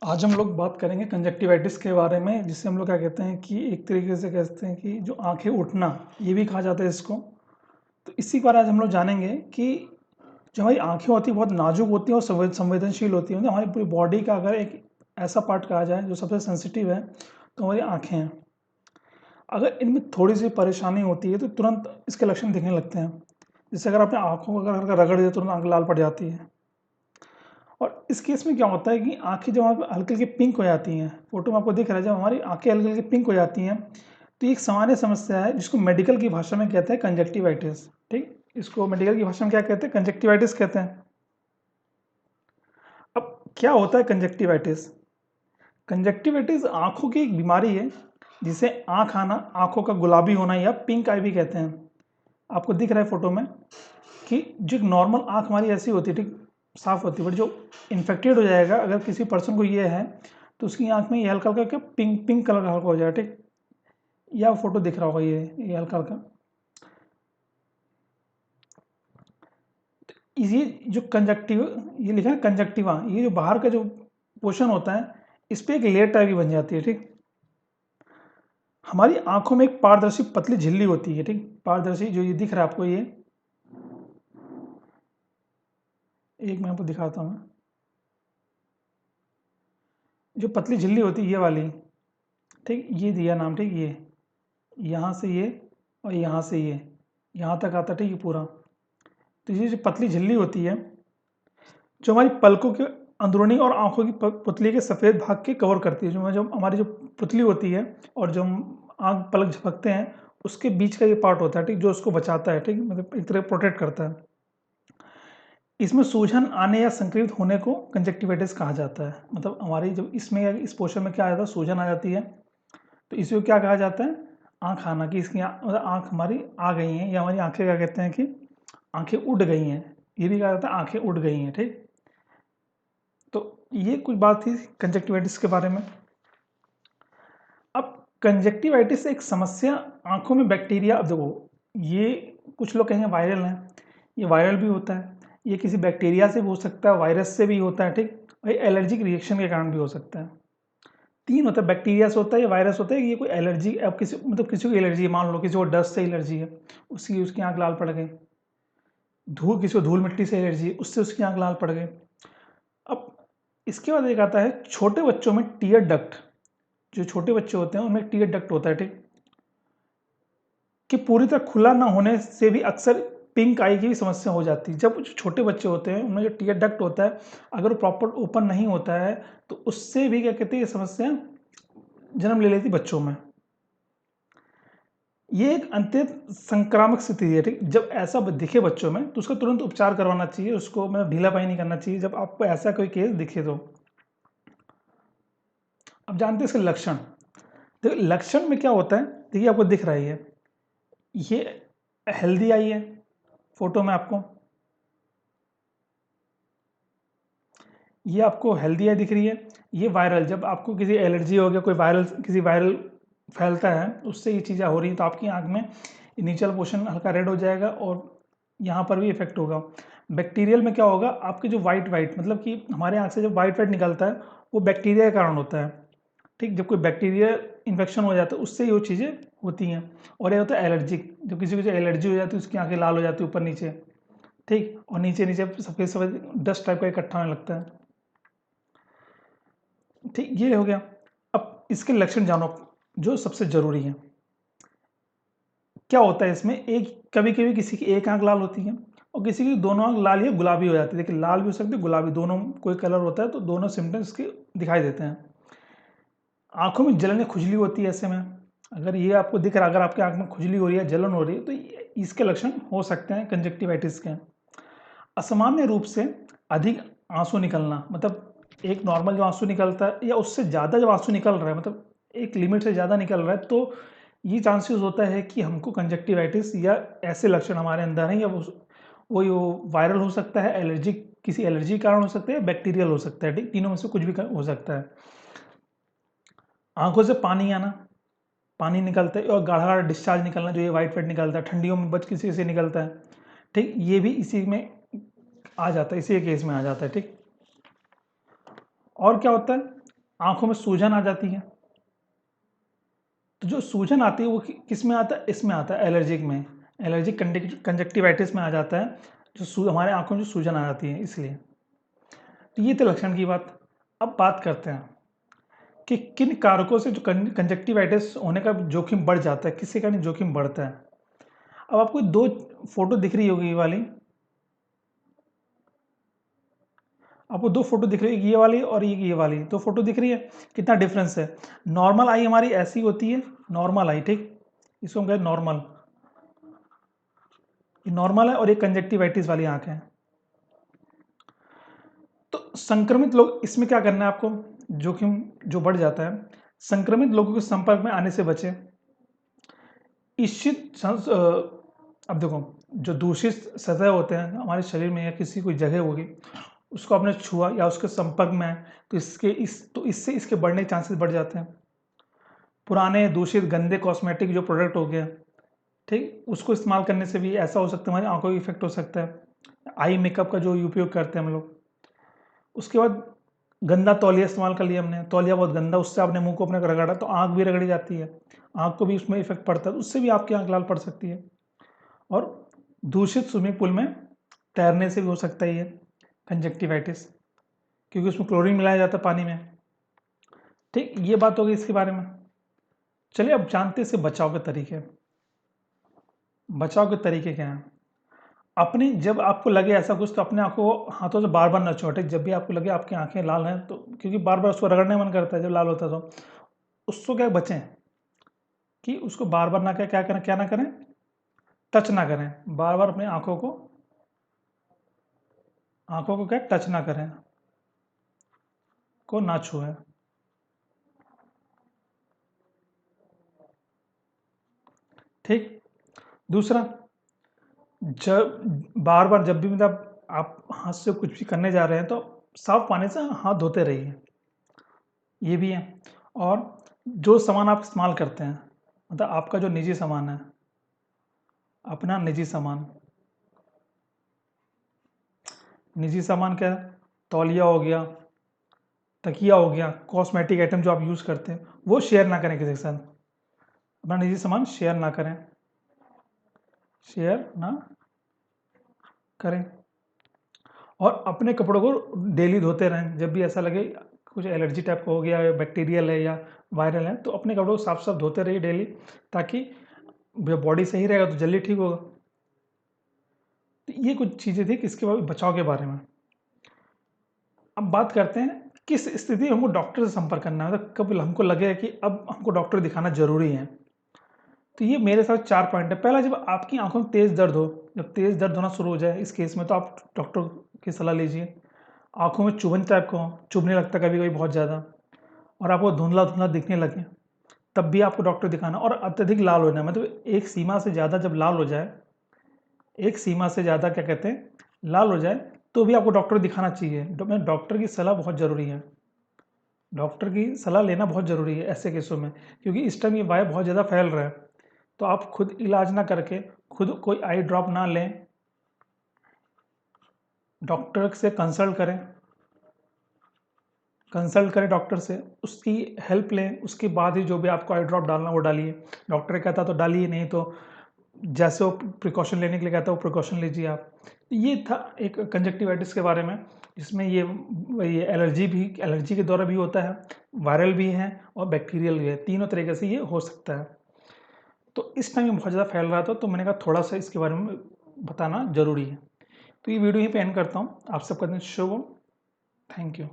आज हम लोग बात करेंगे कंजक्टिवाइटिस के बारे में, जिससे हम लोग क्या कहते हैं कि एक तरीके से कहते हैं कि जो आंखें उठना, ये भी कहा जाता है इसको। तो इसी के बारे में आज हम लोग जानेंगे कि जो हमारी आंखें होती हैं बहुत नाजुक होती हैं और संवेदनशील होती हैं। मतलब हमारी पूरी बॉडी का अगर एक ऐसा पार्ट कहा जाए जो सबसे सेंसिटिव है तो हमारी आँखें हैं। अगर इनमें थोड़ी सी परेशानी होती है तो तुरंत इसके लक्षण दिखने लगते हैं। जैसे अगर अपने आँखों को अगर रगड़ दिया तुरंत आँख लाल पड़ जाती है। और इस केस में क्या होता है कि आँखें जब हल्की हल्की पिंक हो जाती हैं, फोटो में आपको दिख रहा है, जब हमारी आँखें हल्की हल्की पिंक हो जाती हैं तो ये एक सामान्य समस्या है जिसको मेडिकल की भाषा में कहते हैं कंजक्टिवाइटिस। ठीक, इसको मेडिकल की भाषा में क्या कहते हैं? कंजक्टिवाइटिस कहते हैं। अब क्या होता है कंजक्टिवाइटिस? कंजक्टिवाइटिस आँखों की एक बीमारी है जिसे आँख आना, आँखों का गुलाबी होना या पिंक आई भी कहते हैं। आपको दिख रहा है फोटो में कि जो नॉर्मल आँख हमारी ऐसी होती है, ठीक, साफ होती है, बट जो इन्फेक्टेड हो जाएगा अगर किसी पर्सन को ये है तो उसकी आँख में ये हल्का हल्का क्या पिंक पिंक कलर हल्का हो जाएगा। ठीक, या फोटो दिख रहा होगा, ये हल्का हल्का। ये जो कंजक्टिव, ये लिखा है कंजक्टिवा, ये जो बाहर का जो पोर्शन होता है इस पर एक लेयर टाइप की बन जाती है। ठीक, हमारी आंखों में एक पारदर्शी पतली झिल्ली होती है। ठीक, पारदर्शी जो ये दिख रहा है आपको, ये एक मैं आपको दिखाता हूँ। जो पतली झिल्ली होती है ये वाली, ठीक, ये दिया नाम, ठीक, ये यहाँ से ये और यहाँ से ये यहाँ तक आता, ठीक, ये पूरा। तो ये जो पतली झिल्ली होती है जो हमारी पलकों के अंदरूनी और आंखों की पुतली के सफ़ेद भाग के कवर करती है, जो हमारी जो पुतली होती है और जो हम आँख पलक झपकते हैं उसके बीच का ये पार्ट होता है, ठीक, जो उसको बचाता है, ठीक, मतलब एक तरह प्रोटेक्ट करता है। इसमें सूजन आने या संक्रमित होने को कंजक्टिवाइटिस कहा जाता है। मतलब हमारी जब इसमें इस पोर्शन में क्या आ जाता है, सूजन आ जाती है, तो इसको क्या कहा जाता है? आँख आना, कि इसकी मतलब आँख हमारी आ गई हैं, या हमारी आँखें क्या कहते हैं कि आँखें उड़ गई हैं, ये भी कहा जाता है आँखें उड़ गई हैं। ठीक, तो ये कुछ बात थी कंजक्टिवाइटिस के बारे में। अब कंजक्टिवाइटिस एक समस्या आंखों में बैक्टीरिया, अब देखो, ये कुछ लोग कहेंगे वायरल है, ये वायरल भी होता है, ये किसी बैक्टीरिया से भी हो सकता है, वायरस से भी होता है, ठीक, और ये एलर्जिक रिएक्शन के कारण भी हो सकता है। तीन होता है, बैक्टीरिया से होता है या वायरस होता है, ये कोई एलर्जी, अब किसी मतलब किसी को एलर्जी है, मान लो किसी को डस्ट से एलर्जी है, उसकी आँख लाल पड़ गई। किसी को धूल मिट्टी से एलर्जी है, उससे उसकी आँख लाल पड़ गई। अब इसके बाद एक आता है छोटे बच्चों में टीयर डक्ट, जो छोटे बच्चे होते हैं उनमें टीयर डक्ट होता है, ठीक, कि पूरी तरह खुला ना होने से भी अक्सर पिंक आई की भी समस्या हो जाती है। जब छोटे बच्चे होते हैं उनमें जो टीयर डक्ट होता है अगर वो प्रॉपर ओपन नहीं होता है तो उससे भी क्या कहते हैं ये समस्या जन्म ले लेती बच्चों में। ये एक अत्यंत संक्रामक स्थिति है, ठीक, जब ऐसा दिखे बच्चों में तो उसका तुरंत उपचार करवाना चाहिए, उसको मतलब ढीलापनी नहीं करना चाहिए जब आपको ऐसा कोई केस दिखे तो। अब जानते हैं इसके लक्षण। तो लक्षण में क्या होता है, देखिए आपको दिख रहा है, ये हेल्दी आई है फोटो में आपको, ये आपको हेल्दी आई दिख रही है। ये वायरल, जब आपको किसी एलर्जी हो गया, कोई वायरल, किसी वायरल फैलता है उससे ये चीज़ें हो रही हैं तो आपकी आँख में नीचल पोर्शन हल्का रेड हो जाएगा और यहाँ पर भी इफेक्ट होगा। बैक्टीरियल में क्या होगा, आपके जो वाइट वाइट, मतलब कि हमारे आँख से जब वाइट वाइट निकलता है वो बैक्टीरिया के कारण होता है। ठीक, जब कोई बैक्टीरिया इन्फेक्शन हो जाता है उससे ये चीज़ें होती हैं। और ये होता है एलर्जिक, जब किसी को जो एलर्जी हो जाती है उसकी आँखें लाल हो जाती है ऊपर नीचे, ठीक, और नीचे नीचे सफ़ेद सफ़ेद डस्ट टाइप का इकट्ठा होने लगता है। ठीक, ये हो गया। अब इसके लक्षण जानो जो सबसे ज़रूरी है। क्या होता है इसमें, एक कभी कभी किसी की एक आँख लाल होती है और किसी की दोनों आँख लाल या गुलाबी हो जाती है। देखिए, लाल भी हो सकती है, गुलाबी, दोनों कोई कलर होता है तो दोनों सिम्टम्स इसके दिखाई देते हैं। आँखों में जलन या खुजली होती है ऐसे में, अगर ये आपको दिख रहा है, अगर आपकी आँख में खुजली हो रही है, जलन हो रही है तो इसके लक्षण हो सकते हैं कंजक्टिवाइटिस के। असामान्य रूप से अधिक आंसू निकलना, मतलब एक नॉर्मल जो आंसू निकलता है या उससे ज़्यादा जब आंसू निकल रहा है, मतलब एक लिमिट से ज़्यादा निकल रहा है, तो ये चांसेस होता है कि हमको कंजक्टिवाइटिस या ऐसे लक्षण हमारे अंदर हैं, या वो वायरल हो सकता है, एलर्जिक, किसी एलर्जी के कारण हो सकता है, बैक्टीरियल हो सकता है। ठीक, तीनों में से कुछ भी हो सकता है। आंखों से पानी आना, पानी निकलता है और गाढ़ा गाढ़ा डिस्चार्ज निकलना, जो ये वाइट वाइट निकलता है, ठंडियों में बच किसी से निकलता है, ठीक, ये भी इसी में आ जाता है, इसी केस में आ जाता है। ठीक, और क्या होता है, आंखों में सूजन आ जाती है। तो जो सूजन आती है वो किस में आता है? इसमें आता है एलर्जिक में, एलर्जिक कंजक्टिवाइटिस में आ जाता है, जो हमारे आंखों में जो सूजन आ जाती है इसलिए। तो ये तो लक्षण की बात। अब बात करते हैं कि किन कारकों से जो कंजक्टिवाइटिस होने का जोखिम बढ़ जाता है, किसके कारण जोखिम बढ़ता है। अब आपको दो फोटो दिख रही होगी, ये वाली आपको दो फोटो दिख रही है, ये वाली और ये वाली दो फोटो दिख रही है। कितना डिफरेंस है। नॉर्मल आई हमारी ऐसी होती है, नॉर्मल आई, ठीक, इसको हम कहते हैं नॉर्मल, ये नॉर्मल है, और ये कंजक्टिवाइटिस वाली आंख है। तो संक्रमित लोग, इसमें क्या करना है आपको, जोखिम जो बढ़ जाता है, संक्रमित लोगों के संपर्क में आने से बचें। अब देखो, जो दूषित सतह होते हैं हमारे शरीर में या किसी कोई जगह होगी, उसको आपने छुआ या उसके संपर्क में आए, तो इससे इसके बढ़ने के चांसेस बढ़ जाते हैं। पुराने दूषित गंदे कॉस्मेटिक जो प्रोडक्ट हो गया, ठीक, उसको इस्तेमाल करने से भी ऐसा हो सकता है, हमारी आंखों को इफेक्ट हो सकता है। आई मेकअप का जो उपयोग करते हैं हम लोग, उसके बाद गंदा तौलिया इस्तेमाल कर लिया हमने, तौलिया बहुत गंदा, उससे आपने मुंह को अपने रगड़ा तो आंख भी रगड़ी जाती है, आंख को भी उसमें इफेक्ट पड़ता है, उससे भी आपकी आंख लाल पड़ सकती है। और दूषित स्विमिंग पूल में तैरने से भी हो सकता है ये कंजक्टिवाइटिस, क्योंकि उसमें क्लोरीन मिलाया जाता है पानी में। ठीक, ये बात हो गई इसके बारे में। चलिए अब जानते हैं इससे बचाव के तरीके। बचाव के तरीके क्या हैं। अपनी, जब आपको लगे ऐसा कुछ, तो अपने आंखों को हाथों से बार बार न छुएं। जब भी आपको लगे आपकी आंखें लाल हैं, तो क्योंकि बार बार उसको रगड़ने मन करता है जब लाल होता है, तो उसको क्या बचें कि उसको बार बार ना क्या करें, क्या ना करें, टच ना करें, बार बार अपनी आंखों को क्या टच ना करें, को ना छुएं। ठीक, दूसरा, जब बार बार जब भी मतलब आप हाथ से कुछ भी करने जा रहे हैं, तो साफ पानी से हाथ धोते रहिए, ये भी है। और जो सामान आप इस्तेमाल करते हैं, मतलब आपका जो निजी सामान है, अपना निजी सामान, निजी सामान क्या है, तौलिया हो गया, तकिया हो गया, कॉस्मेटिक आइटम जो आप यूज़ करते हैं, वो शेयर ना करें किसी के साथ। अपना निजी सामान शेयर ना करें, शेयर ना करें। और अपने कपड़ों को डेली धोते रहें। जब भी ऐसा लगे कुछ एलर्जी टाइप का हो गया, या बैक्टीरियल है या वायरल है, तो अपने कपड़ों को साफ साफ धोते रहिए डेली, ताकि बॉडी सही रहेगा तो जल्दी ठीक होगा। तो ये कुछ चीज़ें थी किसके बाद बचाव के बारे में। अब बात करते हैं किस स्थिति में हमको डॉक्टर से संपर्क करना है, मतलब कब हमको लगे कि अब हमको डॉक्टर दिखाना जरूरी है। तो ये मेरे साथ 4 पॉइंट है। पहला, जब आपकी आंखों में तेज दर्द हो, जब तेज दर्द होना शुरू हो जाए, इस केस में तो आप डॉक्टर की सलाह लीजिए। आंखों में चुभन टाइप का हो, चुभने लगता है कभी कभी बहुत ज़्यादा, और आपको धुंधला धुंधला दिखने लगे, तब भी आपको डॉक्टर दिखाना। और अत्यधिक लाल होना, मतलब एक सीमा से ज़्यादा जब लाल हो जाए, एक सीमा से ज़्यादा क्या कहते हैं, लाल हो जाए, तो भी आपको डॉक्टर दिखाना चाहिए। डॉक्टर की सलाह बहुत ज़रूरी है, डॉक्टर की सलाह लेना बहुत ज़रूरी है ऐसे केसों में, क्योंकि इस टाइम ये वायरस बहुत ज़्यादा फैल रहा है। तो आप खुद इलाज ना करके, खुद कोई आई ड्रॉप ना लें, डॉक्टर से कंसल्ट करें डॉक्टर से, उसकी हेल्प लें, उसके बाद ही जो भी आपको आई ड्रॉप डालना वो डालिए। डॉक्टर कहता तो डालिए, नहीं तो जैसे वो प्रिकॉशन लेने के लिए कहता है वो प्रिकॉशन लीजिए आप। ये था एक कंजक्टिवाइटिस के बारे में, जिसमें ये एलर्जी के द्वारा भी होता है, वायरल भी है और बैक्टीरियल भी है, तीनों तरीके से ये हो सकता है। तो इस टाइम ये बहुत ज़्यादा फैल रहा था, तो मैंने कहा थोड़ा सा इसके बारे में बताना जरूरी है। तो ये वीडियो यहीं पे एंड करता हूँ। आप सबका दिन शुभ हो। Thank you.